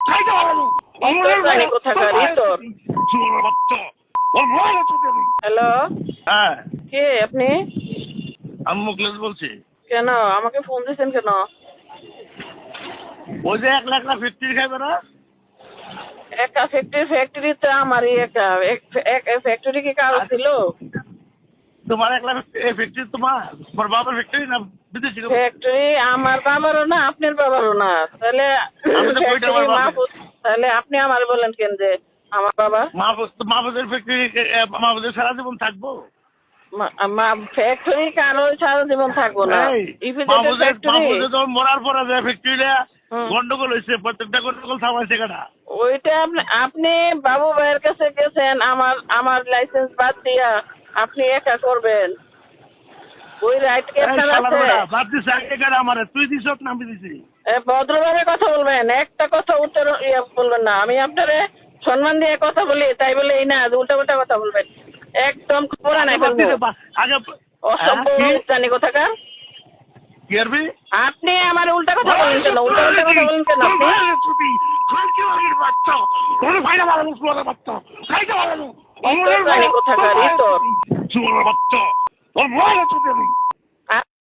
খাইতে পারো কোথাকার তোর বাচ্চা ওর মোবাইল চুকে দিই। হ্যালো, হ্যাঁ, কে আপনি? আমি মুকলেশ বলছি। কেন আমাকে ফোন দিয়েছেন কেন? ওই যে 1 লাখ ফ্যাক্টরি খাইবে না? একা ফ্যাক্টরি তো আমারই একা। ফ্যাক্টরি কি কারো ছিল? তোমার 1 লাখ ফ্যাক্টরি তোমার বাবার ফ্যাক্টরি না বিদেশি? ফ্যাক্টরি আমার বাবারও না, আপনার বাবারও না। তাহলে আমি তো কইটা আমার বাবার। তাহলে আপনি আমার বলেন কেন যে আমার বাবা? মাহফুজের ফ্যাক্টরি মাহফুজের সারা জীবন থাকবো? ফ্যাক্টরি কারো সারা জীবন থাকবো না। মাহফুজের যখন মরার পরে যে ফ্যাক্টরিটা গন্ডগোল হয়েছে, প্রত্যেকটা গন্ডগোল থামাইছে কেনা? ওইটা আপনি বাবু ভাইয়ের কাছে গেছেন আমার লাইসেন্স বাদ দিয়া আপনি একা করবেন। ওই রাইট কি আপনার আছে? বাদ দিছে এখানে আমারে, তুই দিছ না আমি দিছি? ভদ্রভাবে কথা বলবেন, একটা কথা উত্তর বলবেন না। আমি আপনারে সম্মান দিয়ে কথা বলি, তাই বলে এই না উল্টা কথা বলবেন। একদম খবরা নাই বলবো। আগে অসভ্য জানি কোথাকার। কি করবি? আপনি আমার উল্টা কথা বলেন কেন? উল্টা কথা বলেন কেন আপনি? কোথাকার তোর বাচ্চা ওর মোবাইল চুকে দিই।